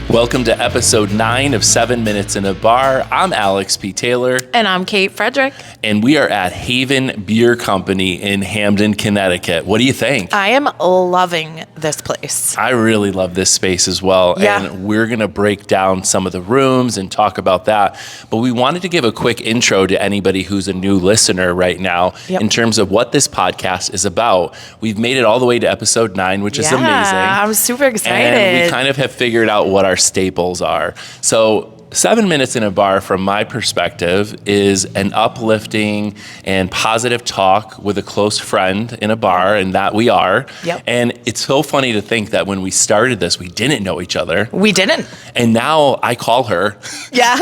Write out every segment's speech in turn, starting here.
Welcome to episode 9 of 7 Minutes in a Bar. I'm Alex P. Taylor. And I'm Kate Frederick. And we are at Haven Beer Company in Hamden, Connecticut. What do you think? I am loving this place. I really love this space as well. Yeah. And we're going to break down some of the rooms and talk about that. But we wanted to give a quick intro to anybody who's a new listener right now in terms of what this podcast is about. We've made it all the way to episode 9, which is amazing. I'm super excited. And we kind of have figured out what our staples are. So 7 Minutes in a Bar, from my perspective, is an uplifting and positive talk with a close friend in a bar, and that we are. Yep. And it's so funny to think that when we started this, we didn't know each other. We didn't. And now I call her. Yeah.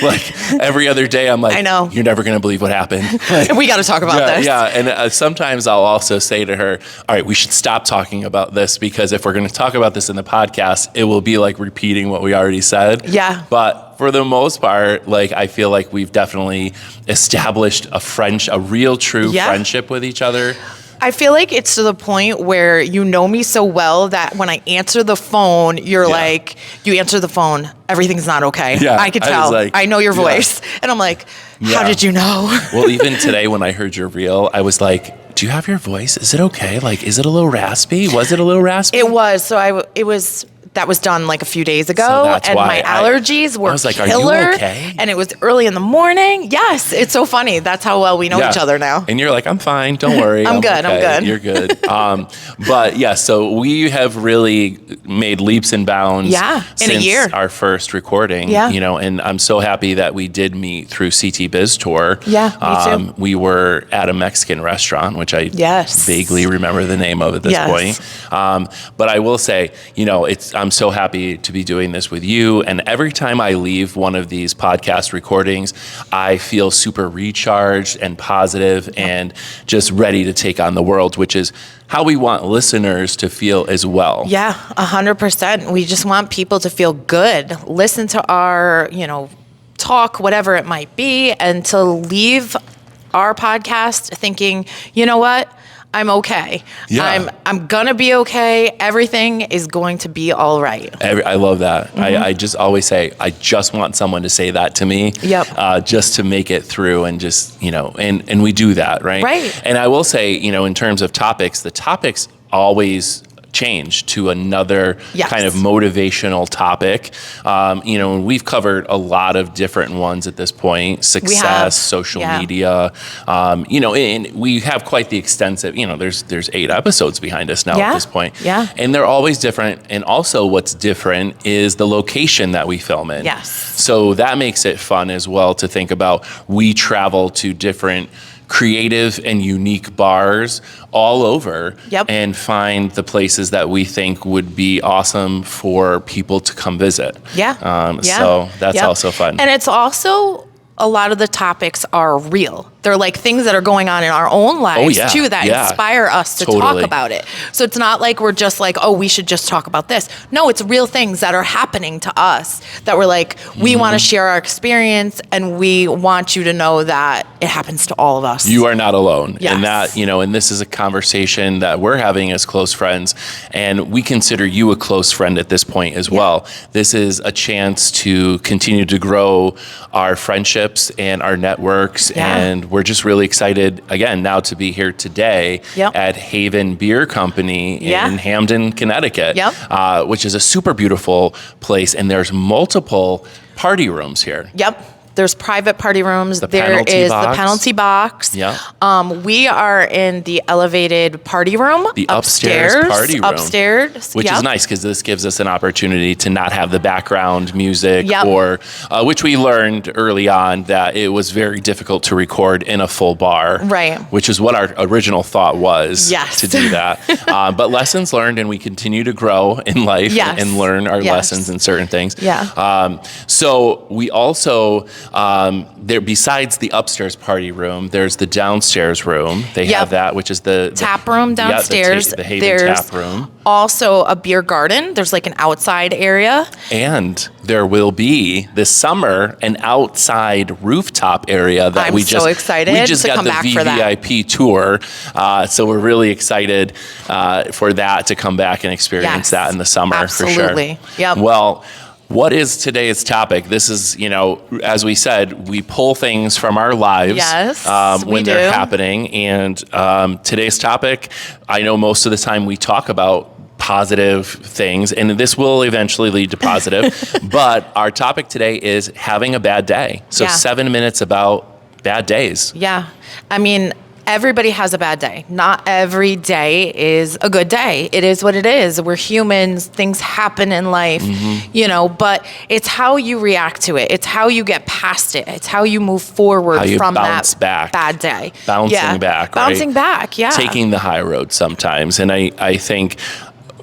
Like every other day, I'm like, I know. You're never going to believe what happened. We got to talk about this. Yeah, and sometimes I'll also say to her, all right, we should stop talking about this, because if we're going to talk about this in the podcast, it will be like repeating what we already said. Yeah. But for the most part, like, I feel like we've definitely established a real true friendship with each other. I feel like it's to the point where you know me so well that when I answer the phone, you're like, you answer the phone, everything's not okay. Yeah, I could tell. I know your voice. And I'm like, how did you know? Well, even today when I heard your reel, I was like, do you have your voice? Is it okay? Like, is it a little raspy? Was it a little raspy? It was. So that was done like a few days ago, so and my allergies were like, killer. Are you okay? And it was early in the morning. Yes, it's so funny. That's how well we know each other now. And you're like, I'm fine. Don't worry. I'm good. Okay. I'm good. You're good. But yeah, so we have really made leaps and bounds in a year. Our first recording. Yeah. You know, and I'm so happy that we did meet through CT Biz Tour. Yeah, me too. We were at a Mexican restaurant, which I vaguely remember the name of at this point. But I will say, you know, I'm so happy to be doing this with you. And every time I leave one of these podcast recordings, I feel super recharged and positive and just ready to take on the world, which is how we want listeners to feel as well. Yeah, 100%. We just want people to feel good, listen to our, talk, whatever it might be, and to leave our podcast thinking, you know what? I'm okay. Yeah. I'm going to be okay. Everything is going to be all right. I love that. Mm-hmm. I just always say, I just want someone to say that to me. Yep. Just to make it through and just, and we do that, right? Right. And I will say, in terms of topics, the topics always change to another kind of motivational topic. We've covered a lot of different ones at this point: success, social media. And we have quite the extensive. There's 8 episodes behind us now at this point. Yeah, and they're always different. And also, what's different is the location that we film in. Yes. So that makes it fun as well to think about. We travel to different creative and unique bars all over and find the places that we think would be awesome for people to come visit. So that's also fun. And it's also, a lot of the topics are real. They're like things that are going on in our own lives too that inspire us to talk about it. So it's not like we're just like, oh, we should just talk about this. No, it's real things that are happening to us that we're like, we want to share our experience, and we want you to know that it happens to all of us. You are not alone. Yes. And that, and this is a conversation that we're having as close friends, and we consider you a close friend at this point as well. This is a chance to continue to grow our friendships and our networks, and we're just really excited, again, now to be here today at Haven Beer Company in Hamden, Connecticut, which is a super beautiful place, and there's multiple party rooms here. There's private party rooms. The penalty box. We are in the elevated party room. The upstairs party room. Upstairs. Which is nice, because this gives us an opportunity to not have the background music or, which we learned early on that it was very difficult to record in a full bar. Right. Which is what our original thought was to do that. But lessons learned, and we continue to grow in life and learn our lessons in certain things. Yeah. So we also there, besides the upstairs party room, there's the downstairs room. They have that, which is the tap room downstairs. The Hamden there's tap room. Also a beer garden. There's like an outside area. And there will be this summer an outside rooftop area that I'm so excited we just to got come the back for that. VVIP tour. So we're really excited for that to come back and experience that in the summer. Absolutely. For sure. Yep. Well, what is today's topic? This is, as we said, we pull things from our lives when they're happening. And today's topic, I know most of the time we talk about positive things, and this will eventually lead to positive. But our topic today is having a bad day. So 7 minutes about bad days. Yeah. I mean, everybody has a bad day. Not every day is a good day. It is what it is. We're humans. Things happen in life, but it's how you react to it. It's how you get past it. It's how you move forward from that bad day. Bouncing back, right? Bouncing back, yeah. Taking the high road sometimes. And I think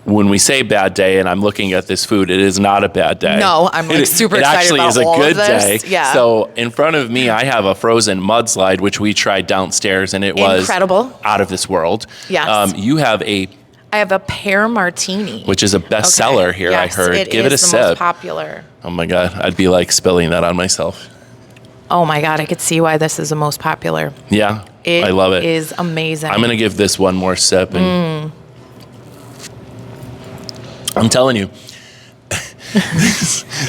when we say bad day, and I'm looking at this food, it is not a bad day. No, I'm super excited about all of this. It actually is a good day. Yeah. So in front of me, I have a frozen mudslide, which we tried downstairs, and it was incredible, out of this world. Yes. I have a pear martini, which is a bestseller here. Yes, I heard. Give it a sip. Most popular. Oh my God, I'd be like spilling that on myself. Oh my God, I could see why this is the most popular. Yeah, I love it. It is amazing. I'm gonna give this one more sip and. I'm telling you,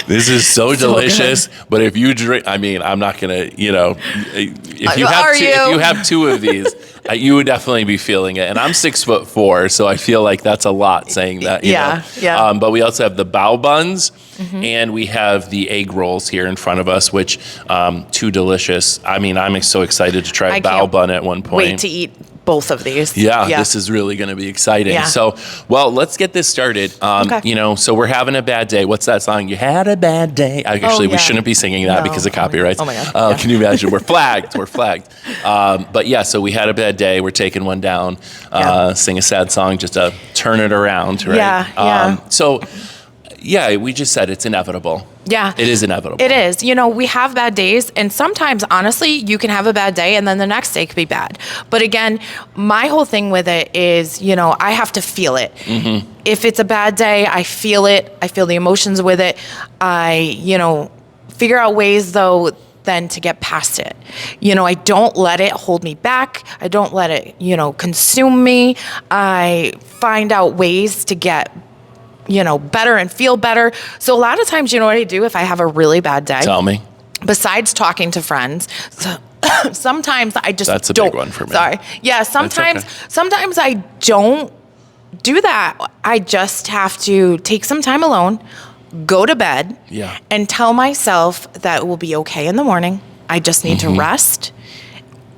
this is so delicious. But if you drink, I mean, I'm not gonna, if you have two of these, you would definitely be feeling it. And I'm 6'4", so I feel like that's a lot saying that. You know? But we also have the bao buns, and we have the egg rolls here in front of us, which too delicious. I mean, I'm so excited to try a bao bun at one point. Wait to eat both of these. Yeah, this is really going to be exciting. Yeah. So, let's get this started. So we're having a bad day. What's that song? You had a bad day. Actually, we shouldn't be singing that because of copyrights. Oh my God. Can you imagine? We're flagged. We're flagged. So we had a bad day. We're taking one down. Sing a sad song just to turn it around, right? We just said it's inevitable. Yeah. It is inevitable. It is. We have bad days, and sometimes, honestly, you can have a bad day and then the next day could be bad. But again, my whole thing with it is, I have to feel it. Mm-hmm. If it's a bad day, I feel it. I feel the emotions with it. I, figure out ways, though, then to get past it. I don't let it hold me back. I don't let it, consume me. I find out ways to get better and feel better. So a lot of times, you know what I do if I have a really bad day? Tell me. Besides talking to friends, sometimes I just That's a big one for me. Sorry. Yeah, sometimes I don't do that. I just have to take some time alone, go to bed, and tell myself that it will be okay in the morning. I just need to rest.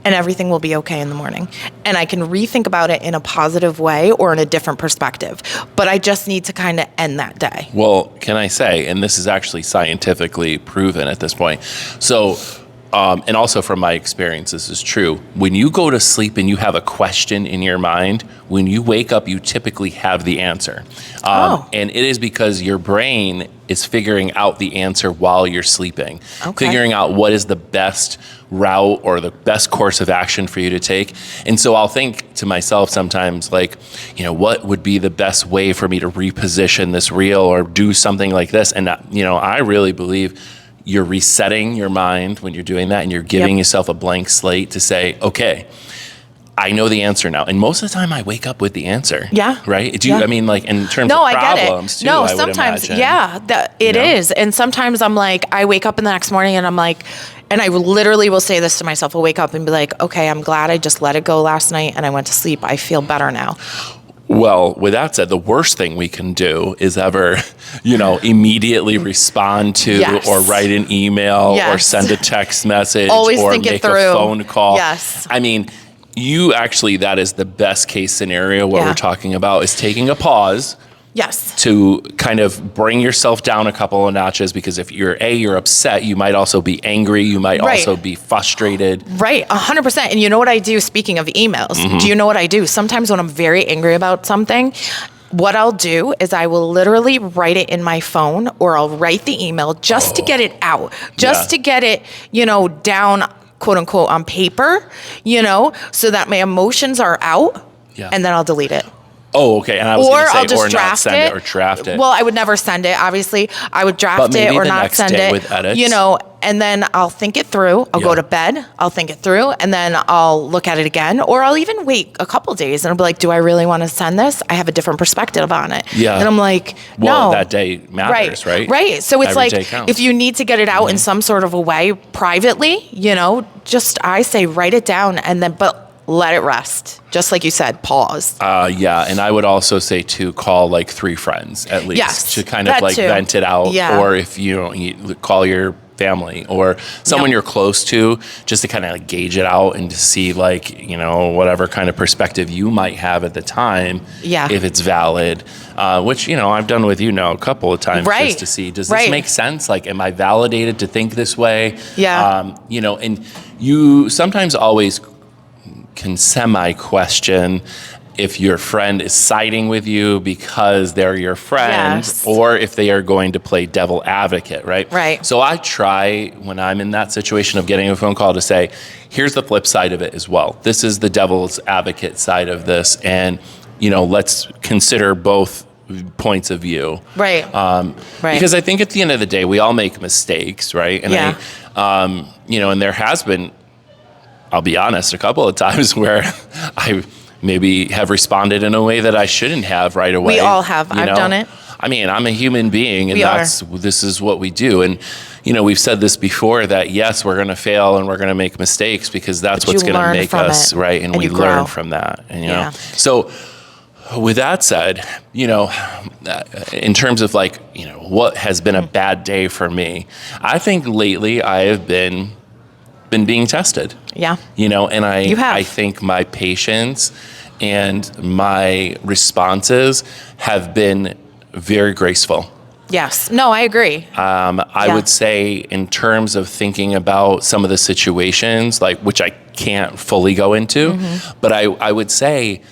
And everything will be okay in the morning. And I can rethink about it in a positive way or in a different perspective. But I just need to kind of end that day. Well, can I say, and this is actually scientifically proven at this point. So, and also from my experience, this is true. When you go to sleep and you have a question in your mind, when you wake up, you typically have the answer. And it is because your brain is figuring out the answer while you're sleeping, figuring out what is the best route or the best course of action for you to take. And so I'll think to myself sometimes, like, what would be the best way for me to reposition this reel or do something like this? And, I really believe you're resetting your mind when you're doing that, and you're giving yourself a blank slate to say, okay, I know the answer now. And most of the time I wake up with the answer. Yeah. Right? Do you, I mean, like in terms of problems too, I sometimes, would imagine. It is. And sometimes I'm like, I wake up in the next morning and I'm like, and I literally will say this to myself. I'll wake up and be like, okay, I'm glad I just let it go last night and I went to sleep. I feel better now. Well, with that said, the worst thing we can do is ever, immediately respond to or write an email or send a text message or make a phone call. Yes. I mean, that is the best case scenario. What we're talking about is taking a pause. Yes. To kind of bring yourself down a couple of notches, because if you're upset, you might also be angry. You might also be frustrated. Right. 100%. And you know what I do? Speaking of emails, do you know what I do? Sometimes when I'm very angry about something, what I'll do is I will literally write it in my phone, or I'll write the email just to get it out, just to get it, down, quote unquote, on paper, so that my emotions are out, and then I'll delete it. Oh, okay. And I was going to say, I'll just or not send it or draft it. Well, I would never send it, obviously. I would draft it or not send it. With edits. And then I'll think it through. I'll go to bed. I'll think it through. And then I'll look at it again. Or I'll even wait a couple days and I'll be like, do I really want to send this? I have a different perspective on it. Yeah. And I'm like, no. Well, that day matters, right? Right. So it's like, if you need to get it out in some sort of a way privately, I say write it down and then, but let it rest. Just like you said, pause. And I would also say to call like 3 friends at least to kind of like vent it out. Yeah. Or if you call your family or someone you're close to, just to kind of like gauge it out and to see like, whatever kind of perspective you might have at the time, if it's valid, which, I've done with a couple of times just to see, does this make sense? Like, am I validated to think this way? Yeah. And you sometimes always can semi-question if your friend is siding with you because they're your friend, or if they are going to play devil advocate, right? Right. So I try, when I'm in that situation of getting a phone call, to say, here's the flip side of it as well. This is the devil's advocate side of this, and, let's consider both points of view. Right. Because I think at the end of the day, we all make mistakes, right? And and there has been, I'll be honest, a couple of times where I maybe have responded in a way that I shouldn't have right away. We all have. I've done it. I mean, I'm a human being, and this is what we do. And, we've said this before, that yes, we're going to fail and we're going to make mistakes, because that's what's going to make us, right? And we learn from that. And, so with that said, in terms of like, what has been a bad day for me, I think lately I have been being tested. Yeah. And I think my patience and my responses have been very graceful. Yes. No, I agree. I would say, in terms of thinking about some of the situations, like, which I can't fully go into, but I would say,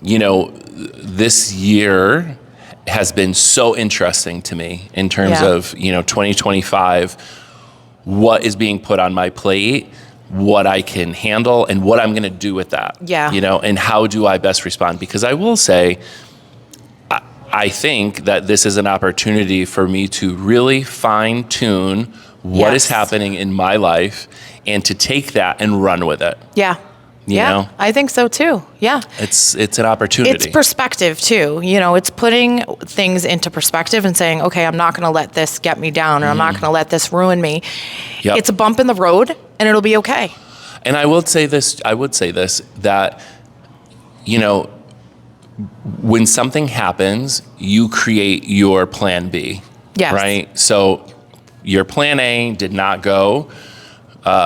this year has been so interesting to me in terms of, 2025, what is being put on my plate, what I can handle, and what I'm going to do with that. Yeah. And how do I best respond? Because I will say, I think that this is an opportunity for me to really fine tune what is happening in my life, and to take that and run with it. Yeah. You know? I think so too. Yeah. It's an opportunity. It's perspective too. It's putting things into perspective and saying, okay, I'm not going to let this get me down, or I'm not going to let this ruin me. Yep. It's a bump in the road, and it'll be okay. And I would say this, that, when something happens, you create your plan B. Yes. Right? So your plan A did not go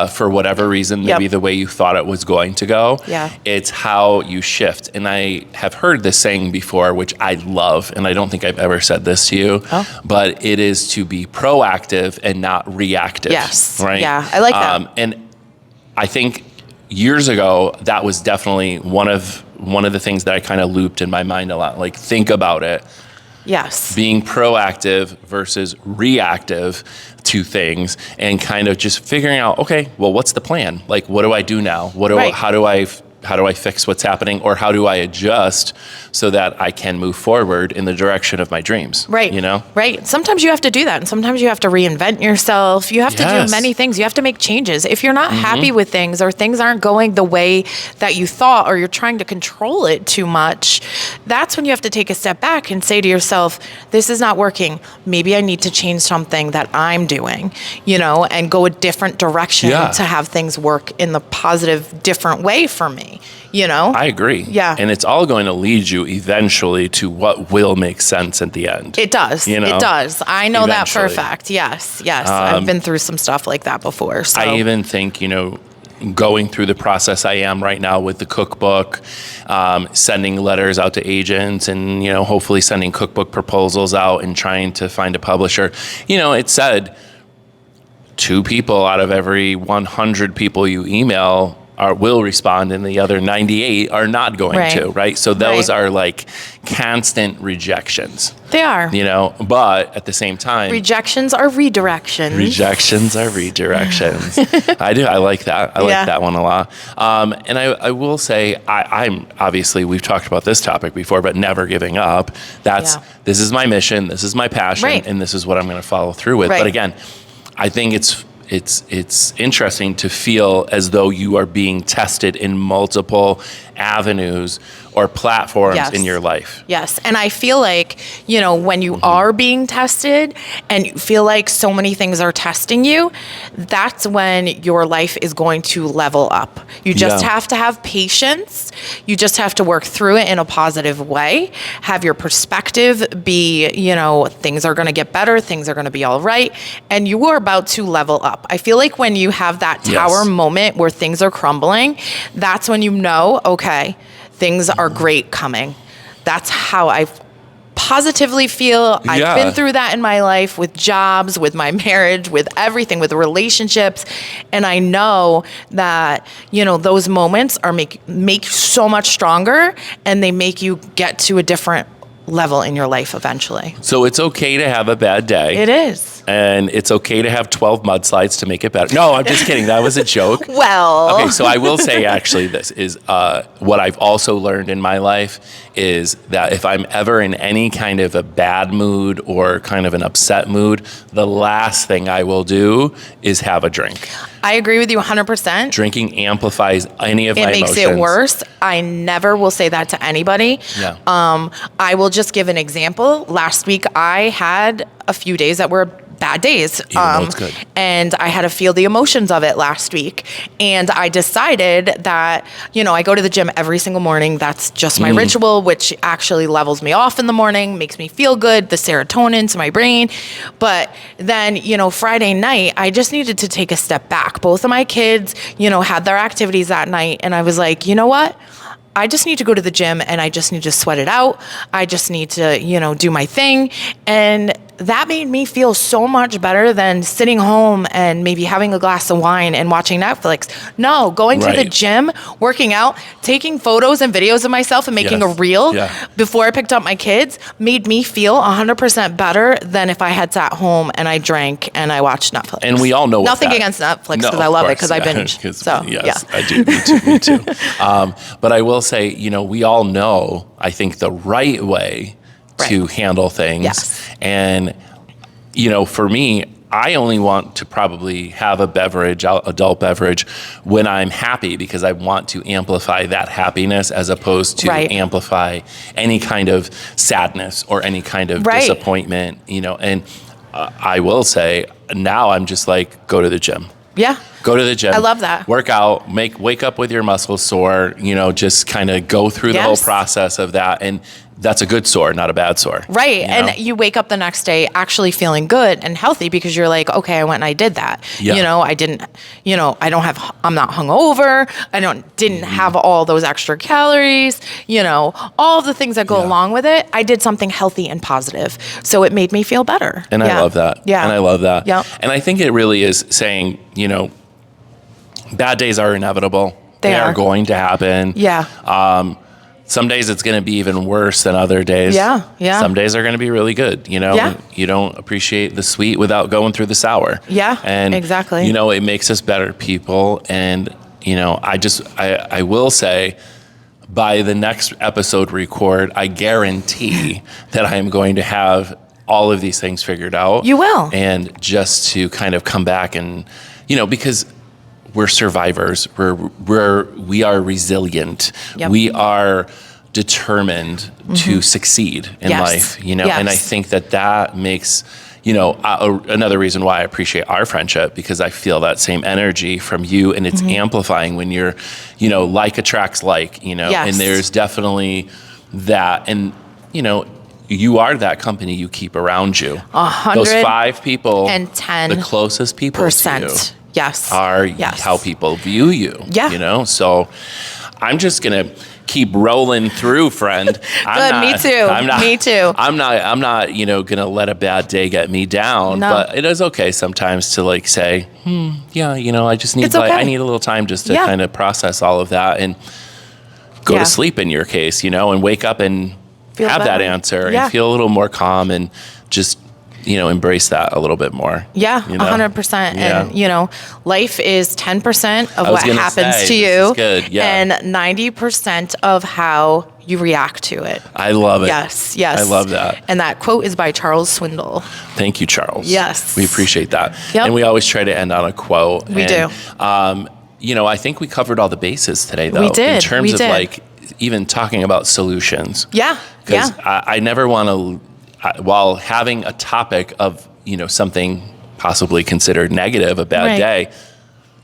for whatever reason, maybe the way you thought it was going to go. Yeah. It's how you shift. And I have heard this saying before, which I love, and I don't think I've ever said this to you, but it is to be proactive and not reactive. Yes. Right? Yeah, I like that. And I think years ago, that was definitely one of the things that I kind of looped in my mind a lot. Like, think about it. Yes. Being proactive versus reactive to things, and kind of just figuring out, okay, well, what's the plan? Like, what do I do now? How do I fix what's happening, or how do I adjust so that I can move forward in the direction of my dreams? Right. Right. Sometimes you have to do that, and sometimes you have to reinvent yourself. You have to do many things. You have to make changes. If you're not happy with things, or things aren't going the way that you thought, or you're trying to control it too much, that's when you have to take a step back and say to yourself, this is not working. Maybe I need to change something that I'm doing, and go a different direction to have things work in the positive, different way for me. I agree. Yeah. And it's all going to lead you eventually to what will make sense at the end. It does. It does. I know that for a fact. Yes. I've been through some stuff like that before. So. I even think, going through the process I am right now with the cookbook, sending letters out to agents, and, hopefully sending cookbook proposals out and trying to find a publisher. It said 2 people out of every 100 people you email will respond and the other 98 are not going to, right? So those are like constant rejections. They are. You know, but at the same time, rejections are redirections. Rejections are redirections. I do. I like that. I like that one a lot. And I will say, I'm obviously, we've talked about this topic before, but never giving up. This is my mission. This is my passion. And this is what I'm going to follow through with. But again, I think it's interesting to feel as though you are being tested in multiple avenues or platforms in your life. Yes. And I feel like, you know, when you are being tested and you feel like so many things are testing you, that's when your life is going to level up. You just have to have patience. You just have to work through it in a positive way. Have your perspective be, you know, things are going to get better. Things are going to be all right. And you are about to level up. I feel like when you have that tower moment where things are crumbling, that's when you know, okay, things are great coming. That's how I positively feel. I've been through that in my life with jobs, with my marriage, with everything, with relationships. And I know that, you know, those moments are make you so much stronger, and they make you get to a different level in your life eventually. So it's okay to have a bad day. It is. And it's okay to have 12 mudslides to make it better. No, I'm just kidding. That was a joke. Well. Okay, so I will say actually this is what I've also learned in my life is that if I'm ever in any kind of a bad mood or kind of an upset mood, the last thing I will do is have a drink. I agree with you 100%. Drinking amplifies any of my emotions. It makes it worse. I never will say that to anybody. Yeah. I will just give an example. Last week, I had a few days that were bad days. It's good. And I had to feel the emotions of it last week. And I decided that, you know, I go to the gym every single morning. That's just my ritual, which actually levels me off in the morning, makes me feel good, the serotonin to my brain. But then, you know, Friday night, I just needed to take a step back. Both of my kids, you know, had their activities that night. And I was like, you know what? I just need to go to the gym and I just need to sweat it out. I just need to, you know, do my thing. And that made me feel so much better than sitting home and maybe having a glass of wine and watching Netflix. No, going to the gym, working out, taking photos and videos of myself and making a reel before I picked up my kids made me feel 100% better than if I had sat home and I drank and I watched Netflix. And we all know nothing against Netflix because I love it because I binge. So I do. Me too. But I will say, you know, we all know, I think, the right way to handle things. Yes. And, you know, for me, I only want to probably have a beverage, adult beverage, when I'm happy because I want to amplify that happiness as opposed to amplify any kind of sadness or any kind of disappointment, you know. And I will say now I'm just like, go to the gym. Yeah. Go to the gym. I love that. Work out, wake up with your muscles sore, you know, just kind of go through the whole process of that. And that's a good sore, not a bad sore. Right. And you wake up the next day actually feeling good and healthy because you're like, okay, I went and I did that. Yeah. You know, I didn't, you know, I'm not hungover. I didn't have all those extra calories, you know, all the things that go along with it. I did something healthy and positive. So it made me feel better. And I love that. Yeah. And I love that. Yeah. And I think it really is saying, you know, bad days are inevitable. They are going to happen. Yeah. Some days it's going to be even worse than other days. Yeah, yeah. Some days are going to be really good. You know, you don't appreciate the sweet without going through the sour. Yeah, and exactly. You know, it makes us better people. And, you know, I will say by the next episode record, I guarantee that I am going to have all of these things figured out. You will. And just to kind of come back and, you know, because we're survivors. We are resilient. Yep. We are determined to succeed in life, you know? Yes. And I think that makes, you know, another reason why I appreciate our friendship, because I feel that same energy from you, and it's amplifying when you're, you know, like attracts like, you know, and there's definitely that. And, you know, you are that company you keep around you. 100 Those 5 people, and 10%. The closest people to you. Yes. Are how people view you. Yeah. You know, so I'm just going to keep rolling through, friend. Me too. I'm not, gonna let a bad day get me down. No. But it is okay sometimes to like say, I just need I need a little time just to kind of process all of that and go to sleep in your case, and wake up and have that answer and feel a little more calm and just embrace that a little bit more. Yeah, 100%. Yeah. And, life is 10% of what happens to you. Good. Yeah. And 90% of how you react to it. I love it. Yes. I love that. And that quote is by Charles Swindoll. Thank you, Charles. Yes. We appreciate that. Yep. And we always try to end on a quote. We do. I think we covered all the bases today, though. We did. In terms of like even talking about solutions. Yeah. Because I never want to, while having a topic of, something possibly considered negative, a bad day,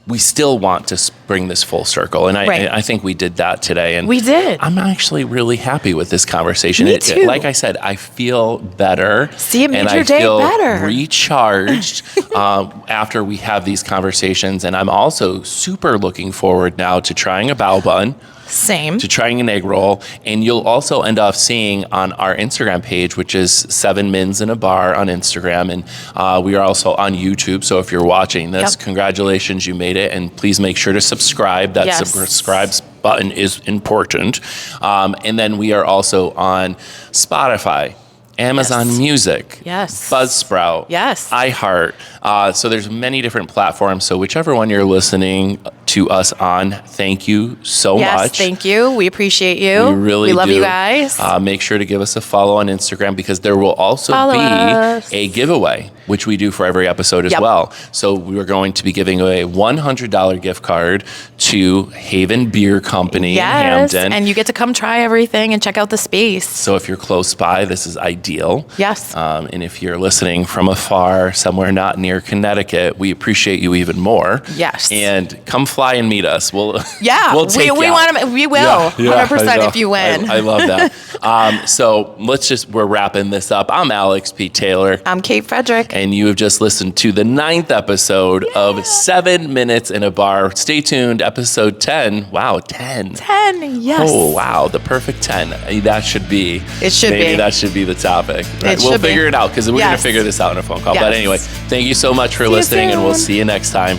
we still want to bring this full circle. And I think we did that today. And we did. I'm actually really happy with this conversation. Me too. Like I said, I feel better. See, it made your day better. Recharged after we have these conversations. And I'm also super looking forward now to trying a bao bun. Same. To trying an egg roll. And you'll also end up seeing on our Instagram page, which is 7 Mins in a Bar on Instagram. And we are also on YouTube. So if you're watching this, congratulations, you made it. And please make sure to subscribe. That subscribe button is important. And then we are also on Spotify, Amazon Music, Buzzsprout, iHeart. So there's many different platforms. So whichever one you're listening to us on, thank you so much. Thank you. We appreciate you. We love you guys. Make sure to give us a follow on Instagram because there will also be a giveaway, which we do for every episode as well. So we are going to be giving away a $100 gift card to Haven Beer Company in Hamden. And you get to come try everything and check out the space. So if you're close by, this is ideal. Yes. And if you're listening from afar, somewhere not near Connecticut, we appreciate you even more. Yes. And come fly and meet us. We'll take we will 100% if you win. I love that. So we're wrapping this up. I'm Alex P. Taylor. I'm Kate Frederick. And you have just listened to the 9th episode of 7 Minutes in a Bar. Stay tuned. Episode 10. Wow, 10. 10, yes. Oh, wow. The perfect 10. That should be. It should maybe be. That should be the topic. Right? We'll figure it out because we're going to figure this out in a phone call. But anyway, thank you so much for listening, and we'll see you next time.